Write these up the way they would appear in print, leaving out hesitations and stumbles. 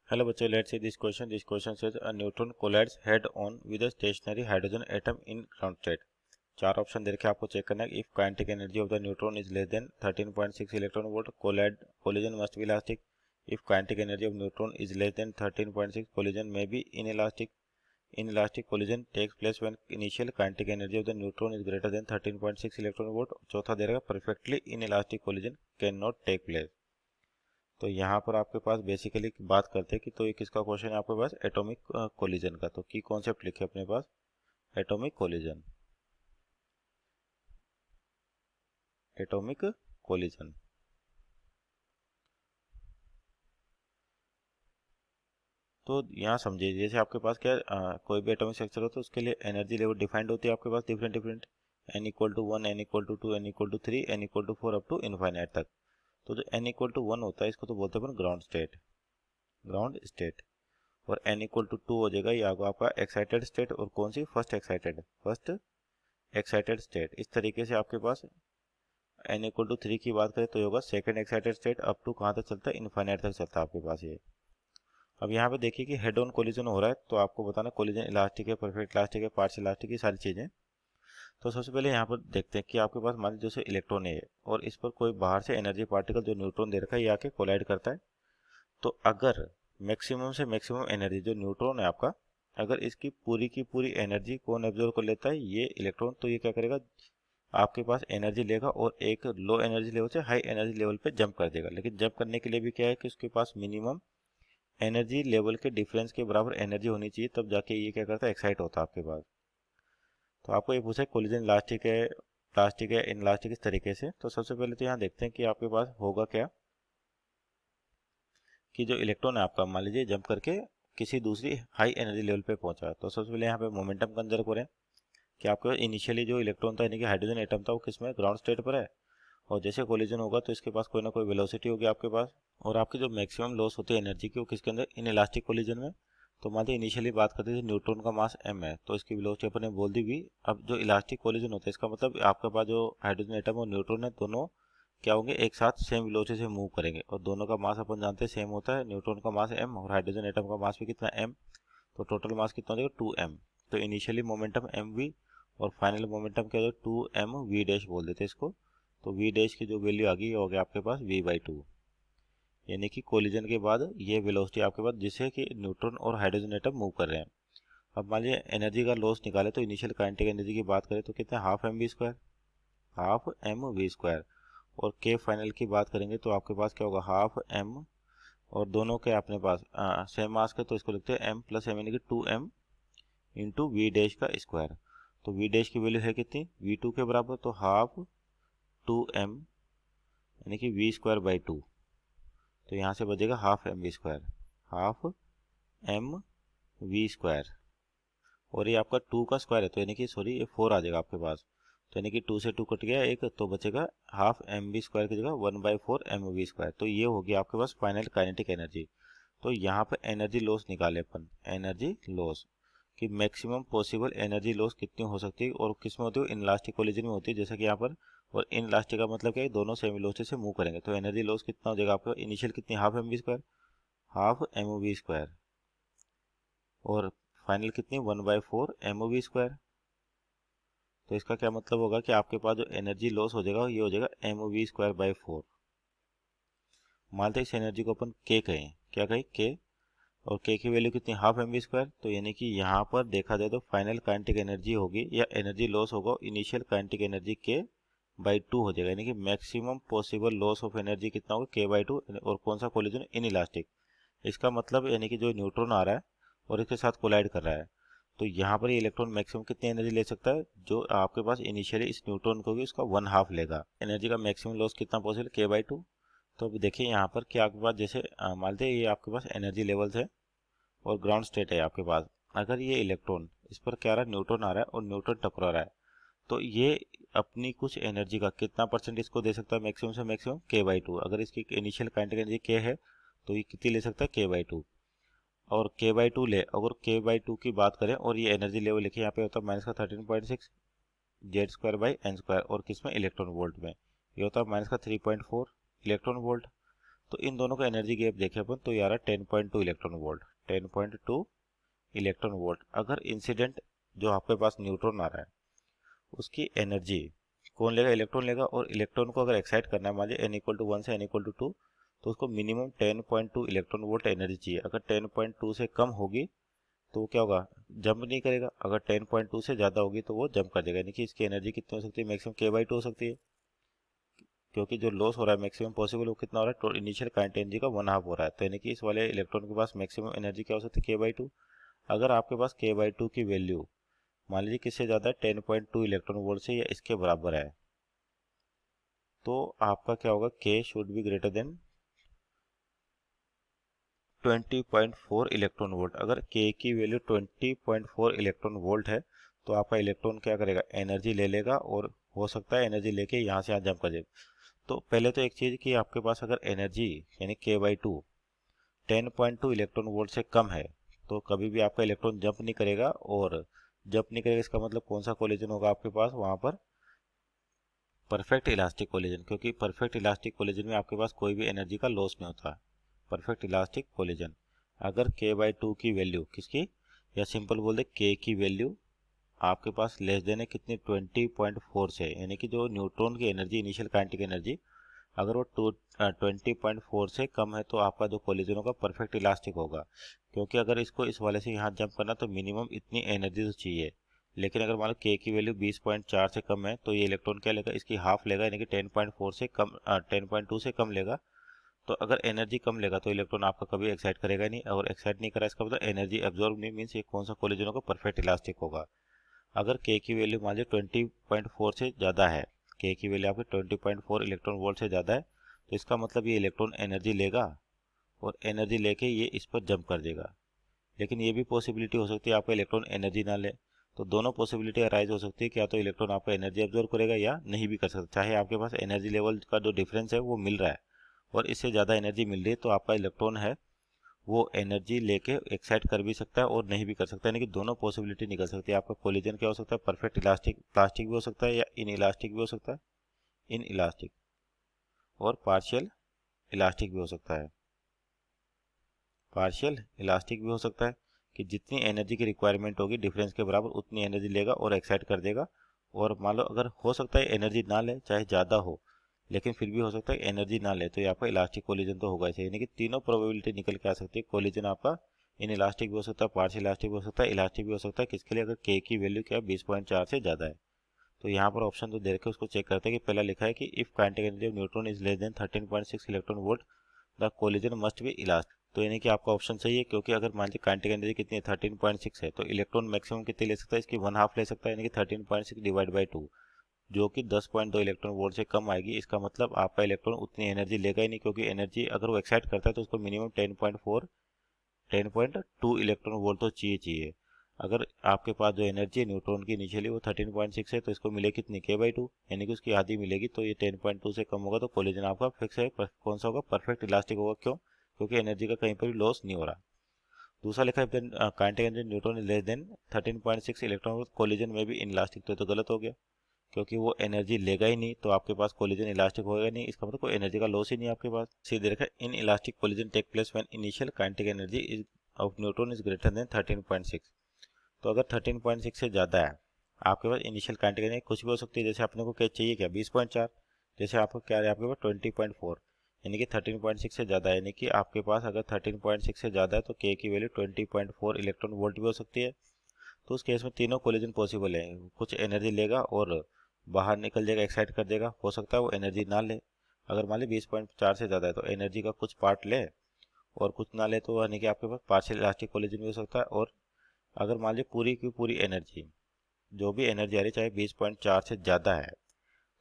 Hello बच्चों, let's see this question. This question says a neutron collides head on with a stationary hydrogen atom in ground state. चार option दे रखे आपको check करना है. If kinetic energy of the neutron is less than 13.6 electron volt, collision must be elastic. If kinetic energy of neutron is less than 13.6, collision may be inelastic. Inelastic collision takes place when initial kinetic energy of the neutron is greater than 13.6 electron volt. चौथा दे रखा perfectly inelastic collision cannot take place. तो यहाँ पर आपके पास basically बात करते हैं कि तो ये किसका क्वेश्चन है आपके पास, एटॉमिक कोलिजन का. तो की कॉन्सेप्ट लिखे अपने पास, एटॉमिक कोलिजन. एटॉमिक कोलिजन तो यहाँ समझिए, जैसे आपके पास क्या कोई भी एटॉमिक स्ट्रक्चर हो तो उसके लिए एनर्जी लेवल डिफाइंड होती है आपके पास different different. n equal to 1, n equal to 2, n equal to 3, n equal to 4 up to infinite तक. तो जो n इक्वल टू 1 होता है इसको तो बोलते हैं अपन ग्राउंड स्टेट. Ground state. और n इक्वल टू 2 हो जाएगा, ये आगे आपका एक्साइटेड स्टेट. और कौन सी, फर्स्ट एक्साइटेड स्टेट. इस तरीके से आपके पास n इक्वल टू 3 की बात करें तो होगा second excited state up to कहाँ तक चलता है, इनफाइनाइट तक चलता है आपके पास ये. अब यहाँ पे देखिए कि हेड ऑन कोलिजन हो रहा है तो आपको बताना कोलिजन इलास्टिक है, परफेक्ट इलास्टिक है, पार्शियल इलास्टिक, ये सारी चीज़ें. तो सबसे पहले यहाँ पर देखते हैं कि आपके पास मान लीजिए जैसे इलेक्ट्रॉन है और इस पर कोई बाहर से एनर्जी पार्टिकल जो न्यूट्रॉन दे रखा है ये आके कोलाइड करता है. तो अगर मैक्सिमम से मैक्सिमम एनर्जी जो न्यूट्रॉन है आपका, अगर इसकी पूरी की पूरी एनर्जी कौन एब्जॉर्व कर लेता है, ये इलेक्ट्रॉन, तो ये क्या करेगा, आपके पास एनर्जी लेगा और एक लो एनर्जी लेवल से हाई एनर्जी लेवल पे जंप कर देगा. लेकिन जंप करने के लिए भी क्या है कि उसके पास मिनिमम एनर्जी लेवल के डिफरेंस के बराबर एनर्जी होनी चाहिए, तब जाके ये क्या करता है, एक्साइट होता है आपके पास. तो आपको ये पूछा है कोलिजन इलास्टिक है, प्लास्टिक है, इनलास्टिक, इस तरीके से. तो सबसे पहले तो यहाँ देखते हैं कि आपके पास होगा क्या, कि जो इलेक्ट्रॉन है आपका मान लीजिए जंप करके किसी दूसरी हाई एनर्जी लेवल पे पहुंचा. तो सबसे पहले यहाँ पे मोमेंटम कंजर्व करें कि आपके पास इनिशियली जो इलेक्ट्रॉन था यानी कि हाइड्रोजन एटम था वो किसमें, ग्राउंड स्टेट पर है. और जैसे कोलिजन होगा तो इसके पास कोई ना कोई वेलोसिटी होगी आपके पास. और आपकी जो मैक्सिमम लॉस होती है एनर्जी की वो किसके अंदर, इन इलास्टिक कोलिजन में. तो मान लीजिए इनिशियली बात करते थे न्यूट्रॉन का मास m है तो इसकी वेलोसिटी अपन ने बोल दी भी. अब जो इलास्टिक कोलिजन होता है इसका मतलब आपके पास जो हाइड्रोजन एटम और न्यूट्रॉन है दोनों क्या होंगे, एक साथ सेम वेलोसिटी से मूव करेंगे. और दोनों का मास अपन जानते हैं सेम होता है, न्यूट्रॉन का मास m और हाइड्रोजन एटम का मास भी कितना m. तो टोटल मास कितना हो जाएगा 2m. तो इनिशियली मोमेंटम mv और फाइनल मोमेंटम क्या हो जाएगा 2mv डैश बोल देते हैं इसको. तो v डैश की जो वैल्यू आ गई हो गया आपके पास v/2, यानी कि कोलिजन के बाद ये वेलोसिटी आपके पास जिससे कि न्यूट्रॉन और हाइड्रोजन एटम मूव कर रहे हैं. अब मान लीजिए एनर्जी का लॉस निकाले तो इनिशियल काइनेटिक एनर्जी की बात करें तो कितना, हाफ mv², हाफ mv². और के फाइनल की बात करेंगे तो आपके पास क्या होगा, हाफ m. और दोनों के अपने पास सेम मास का तो इसको लिखते हैं m प्लस m यानी कि 2m इंटू वी डैश का स्क्वायर. तो वी डैश की वैल्यू है कितनी, v2 के बराबर. तो हाफ 2m यानी कि v²/2. तो यहाँ से बचेगा हाफ mv², हाफ mv². और ये आपका 2 का स्क्वायर है तो यानी कि सॉरी ये 4 आ जाएगा आपके पास. तो यानी कि 2 से 2 कट गया एक, तो बचेगा हाफ mv² की जगह 1/4 mv². तो ये होगी आपके पास फाइनल काइनेटिक एनर्जी. तो यहाँ पर एनर्जी लॉस निकाले अपन, एनर्जी लॉस कि मैक्सिमम पॉसिबल एनर्जी लॉस कितनी हो सकती है और किस में होती है, इनलास्टिक कोलिजन में होती है जैसा कि यहाँ पर. और इनलास्टिक का मतलब क्या है, दोनों सेम वेलोसिटी से मूव करेंगे. तो एनर्जी लॉस कितना हो जाएगा आपका, इनिशियल कितनी, हाफ mv², हाफ mv². और फाइनल कितनी, 1/4 mv². तो इसका क्या मतलब होगा कि आपके पास जो एनर्जी लॉस हो जाएगा ये हो जाएगा mv²/4. मानते इस एनर्जी को अपन k कहें, क्या कहें, k. और k की वैल्यू कितनी, हाफ mv². तो यानी कि यहाँ पर देखा जाए तो फाइनल काइनेटिक एनर्जी होगी या एनर्जी लॉस होगा इनिशियल काइनेटिक एनर्जी k/2 हो जाएगा. यानी कि maximum possible loss of energy कितना होगा, k/2. और कौन सा कोलिजन, इन इलास्टिक. इसका मतलब यानी कि जो न्यूट्रॉन आ रहा है और इसके साथ कोलाइड कर रहा है तो यहाँ पर ये इलेक्ट्रॉन मैक्सिमम कितनी एनर्जी ले सकता है, जो आपके पास इनिशियली इस न्यूट्रॉन को भी उसका 1/2 लेगा. एनर्जी का मैक्सिमम लॉस कितना पॉसिबल, k/2. तो अब देखिए यहाँ पर कि आपके पास जैसे मान लीजिए ये आपके पास एनर्जी लेवल्स है और ग्राउंड स्टेट है आपके पास. अगर ये इलेक्ट्रॉन इस पर क्या आ रहा है, न्यूट्रॉन आ रहा है और न्यूट्रॉन टकरा रहा है तो ये अपनी कुछ एनर्जी का कितना परसेंट इसको दे सकता है, मैक्सिमम से मैक्सिमम k/2. अगर इसकी इनिशियल काइनेटिक एनर्जी k है तो ये कितनी ले सकता है, k/2. और k/2 ले, अगर k/2 की बात करें और ये एनर्जी लेवल लिखे यहाँ पे होता है -13.6 z²/n². और किस में, इलेक्ट्रॉन वोल्ट में, ये होता है -3.4 इलेक्ट्रॉन वोल्ट. तो इन दोनों का एनर्जी गैप देखें अपन तो ये आ रहा है 10.2 इलेक्ट्रॉन वोल्ट, 10.2 इलेक्ट्रॉन वोल्ट। अगर इंसिडेंट जो आपके पास न्यूट्रॉन आ रहा है उसकी एनर्जी कौन लेगा, इलेक्ट्रॉन लेगा, और इलेक्ट्रॉन को अगर एक्साइट करना है मान लीजिए n=1 से n=2 तो उसको मिनिमम 10.2 इलेक्ट्रॉन वोल्ट एनर्जी चाहिए। अगर 10.2 से कम होगी तो वो क्या होगा, जंप नहीं करेगा। अगर 10.2 से ज़्यादा होगी तो वो जंप कर जाएगा, यानी कि इसकी एनर्जी कितनी हो सकती है, मैक्सिमम k/2 हो सकती है। क्योंकि जो लॉस हो रहा है मैक्सिमम पॉसिबल वो कितना हो रहा है, तो इनिशियल काइनेटिक एनर्जी का 1/2 हो रहा है। तो यानी कि इस वाले इलेक्ट्रॉन के पास मैक्सिमम एनर्जी क्या हो सकती है, k/2। अगर आपके पास k/2 की वैल्यू मान लीजिए किससे ज़्यादा है, 10.2 इलेक्ट्रॉन वोल्ट से या इसके बराबर है, तो आपका क्या होगा, k should be greater than 20.4 electron volt. अगर k की वैल्यू 20.4 इलेक्ट्रॉन वोल्ट है तो आपका इलेक्ट्रॉन क्या करेगा, एनर्जी ले लेगा, और हो सकता है एनर्जी लेके यहाँ से यहाँ जंप कर जाए। तो पहले तो एक चीज़ कि आपके पास अगर एनर्जी यानी k/2 10.2 इलेक्ट्रॉन वोल्ट से कम है तो कभी भी आपका इलेक्ट्रॉन जंप नहीं करेगा, और जंप नहीं करेगा इसका मतलब कौन सा कोलिजन होगा आपके पास वहाँ पर, परफेक्ट इलास्टिक कोलिजन। क्योंकि परफेक्ट इलास्टिक कोलिजन में आपके पास कोई भी एनर्जी का लॉस नहीं होता। परफेक्ट इलास्टिक कोलिजन अगर k/2 की वैल्यू किसकी, या सिंपल बोल दे k की वैल्यू आपके पास लेस देन है कितनी, 20.4 से, यानी कि जो न्यूट्रॉन की एनर्जी इनिशियल काइनेटिक एनर्जी अगर वो 20.4 से कम है तो आपका जो कोलिजन होगा परफेक्ट इलास्टिक होगा। क्योंकि अगर इसको इस वाले से यहाँ जंप करना तो मिनिमम इतनी एनर्जी तो चाहिए। लेकिन अगर मान लो k की वैल्यू 20.4 से कम है तो ये इलेक्ट्रॉन क्या लेगा, इसकी हाफ लेगा, यानी कि 10.4 से कम 10.2 से कम लेगा। तो अगर एनर्जी कम लेगा तो इलेक्ट्रॉन आपका कभी एक्साइट करेगा नहीं, और एक्साइट नहीं करा इसका मतलब एनर्जी एब्जॉर्ब नहीं, मीन्स ये कौन सा कोलिजन होगा, परफेक्ट इलास्टिक होगा। अगर k की वैल्यू मान लीजिए 20.4 से ज़्यादा है, k की वैल्यू आपके 20.4 इलेक्ट्रॉन वोल्ट से ज़्यादा है, तो इसका मतलब ये इलेक्ट्रॉन एनर्जी लेगा, और एनर्जी लेके ये इस पर जंप कर देगा। लेकिन ये भी पॉसिबिलिटी हो सकती है आपका इलेक्ट्रॉन एनर्जी ना ले। तो दोनों पॉसिबिलिटी अराइज हो सकती है कि या तो इलेक्ट्रॉन आपका एनर्जी एब्जॉर्ब करेगा या नहीं भी कर सकता। चाहे आपके पास एनर्जी लेवल का जो डिफरेंस है वो मिल रहा है और इससे ज़्यादा एनर्जी मिल रही है, तो आपका इलेक्ट्रॉन है वो एनर्जी लेके एक्साइट कर भी सकता है और नहीं भी कर सकता, यानी कि दोनों पॉसिबिलिटी निकल सकती है। आपका कोलिजन क्या हो सकता है, परफेक्ट इलास्टिक प्लास्टिक भी हो सकता है, या इन इलास्टिक भी हो सकता है, इन इलास्टिक, और पार्शियल इलास्टिक भी हो सकता है। पार्शियल इलास्टिक भी हो सकता है कि जितनी एनर्जी की रिक्वायरमेंट होगी डिफरेंस के बराबर उतनी एनर्जी लेगा और एक्साइट कर देगा। और मान लो अगर हो सकता है एनर्जी ना ले, चाहे ज़्यादा हो, लेकिन फिर भी हो सकता है एनर्जी ना ले, तो ये आपका इलास्टिक कोलिजन तो होगा ही, यानी कि तीनों प्रोबेबिलिटी निकल के आ सकती है। कोलिजन आपका इन इलास्टिक भी हो सकता है, पार्शियल इलास्टिक भी हो सकता है, इलास्टिक भी हो सकता है। किसके लिए, अगर के की वैल्यू क्या है 20.4 से ज़्यादा है। तो यहाँ पर ऑप्शन तो दे रखे उसको चेक करते हैं कि पहला लिखा है कि if kinetic energy of neutron is less than 13.6 electron volt the collision must be elastic. तो यानी कि आपका ऑप्शन सही है, क्योंकि अगर मान लीजिए काइनेटिक एनर्जी कितनी है 13.6 है, तो इलेक्ट्रॉन मैक्सिमम कितनी ले सकता है, इसकी 1/2 ले सकता है, यानी कि 13.6 डिवाइड बाई 2, जो कि 10.2 इलेक्ट्रॉन वोल्ट से कम आएगी। इसका मतलब आपका इलेक्ट्रॉन उतनी एनर्जी लेगा ही नहीं, क्योंकि एनर्जी अगर वो एक्साइट करता है तो उसको मिनिमम 10.2 इलेक्ट्रॉन वोल्ट तो चाहिए। अगर आपके पास जो एनर्जी है न्यूट्रॉन की इनिशियली वो 13.6 है, तो इसको मिलेगी कितनी, k/2, यानी कि उसकी आधी मिलेगी। तो ये 10.2 से कम होगा तो कोलिजन आपका फिक्स है, कौन सा होगा, परफेक्ट इलास्टिक होगा। क्यों, क्योंकि एनर्जी का कहीं पर भी लॉस नहीं हो रहा। दूसरा लिखा है kinetic energy neutron is less than 13.6 electron, collision में भी इनलास्टिक, तो गलत हो गया, क्योंकि वो एनर्जी लेगा ही नहीं, तो आपके पास कोलिजन इलास्टिक होगा नहीं। इसका मतलब कोई एनर्जी का लॉस ही नहीं आपके पास। सीधे रखा inelastic collision take place when initial kinetic energy is of neutron is greater than 13.6। तो अगर 13.6 से ज़्यादा है आपके पास इनिशियल काइनेटिक एनर्जी, कुछ भी हो सकती है। जैसे अपने को क्या चाहिए, क्या 20.4, जैसे आपको क्या है आपके पास 20.4, यानी कि 13.6 से ज़्यादा है, यानी कि आपके पास अगर 13.6 से ज़्यादा है तो k की वैल्यू 20.4 इलेक्ट्रॉन वोल्ट भी हो सकती है। तो उस केस में तीनों कोलिजन पॉसिबल है, कुछ एनर्जी लेगा और बाहर निकल जाएगा, एक्साइट कर देगा। हो सकता है वो एनर्जी ना ले, अगर मान ली 20.4 से ज़्यादा है तो एनर्जी का कुछ पार्ट ले और कुछ ना ले, तो यानी कि आपके पास पार्शियल इलास्टिक कोलिजन भी हो सकता है। और अगर मान ली पूरी की पूरी एनर्जी, जो भी एनर्जी आ रही है चाहे 20.4 से ज़्यादा है,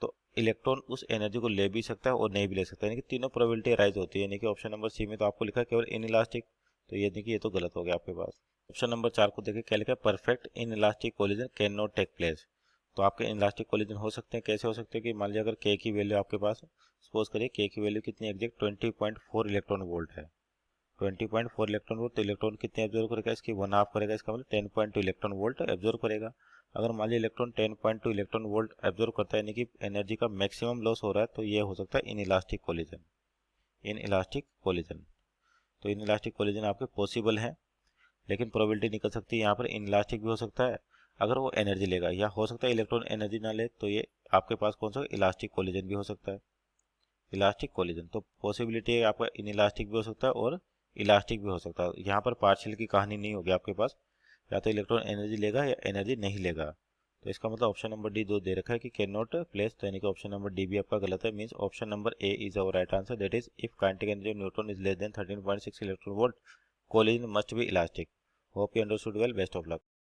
तो इलेक्ट्रॉन उस एनर्जी को ले भी सकता है और नहीं भी ले सकता है, यानी कि तीनों प्रोबेबिलिटी राइज होती है। यानी कि ऑप्शन नंबर सी में तो आपको लिखा है केवल इन इलास्टिक, तो ये देखिए ये तो गलत हो गया आपके पास। ऑप्शन नंबर 4 को देखिए क्या लिखा है, perfect inelastic collision can not take place. तो आपके इन इलास्टिक कोलिजन हो सकते हैं, कैसे हो सकते हैं कि मान लीजिए अगर के की वैल्यू आपके पास, सपोज करिए के की वैल्यू कितनी एग्जैक्ट 20.4 इलेक्ट्रॉन वोल्ट है, 20.4 इलेक्ट्रॉन वोल्ट, तो इलेक्ट्रॉन कितने एब्जॉर्व करेगा, इसकी 1/2 करेगा, इसका मतलब 10.2 इलेक्ट्रॉन वोल्ट एब्जॉर्व करेगा। अगर मान लीजिए इलेक्ट्रॉन 10.2 इलेक्ट्रॉन वोल्ट एब्जॉर्व करता है, यानी कि एनर्जी का मैक्सिमम लॉस हो रहा है, तो ये हो सकता है in elastic collision. In elastic collision. तो इन इलास्टिक कोलिजन आपके पॉसिबल हैं, लेकिन प्रोबेबिलिटी निकल सकती है यहाँ पर इन इलास्टिक भी हो सकता है अगर वो एनर्जी लेगा, या हो सकता है इलेक्ट्रॉन एनर्जी ना ले, तो ये आपके पास कौन सा इलास्टिक कोलिजन भी हो सकता है, इलास्टिक कोलिजन। तो पॉसिबिलिटी है आपका इन इलास्टिक भी हो सकता है और इलास्टिक भी हो सकता है। यहाँ पर पार्शियल की कहानी नहीं होगी आपके पास, या तो इलेक्ट्रॉन एनर्जी लेगा या एनर्जी नहीं लेगा। तो इसका मतलब ऑप्शन नंबर डी दो दे रखा है कि कैन नॉट प्लेस, तो यानी कि ऑप्शन नंबर डी भी आपका गलत है। Means option number A is our right answer, that is if kinetic energy of neutron is less than 13.6 electron volt, collision must be elastic. Hope you understood well, best of luck.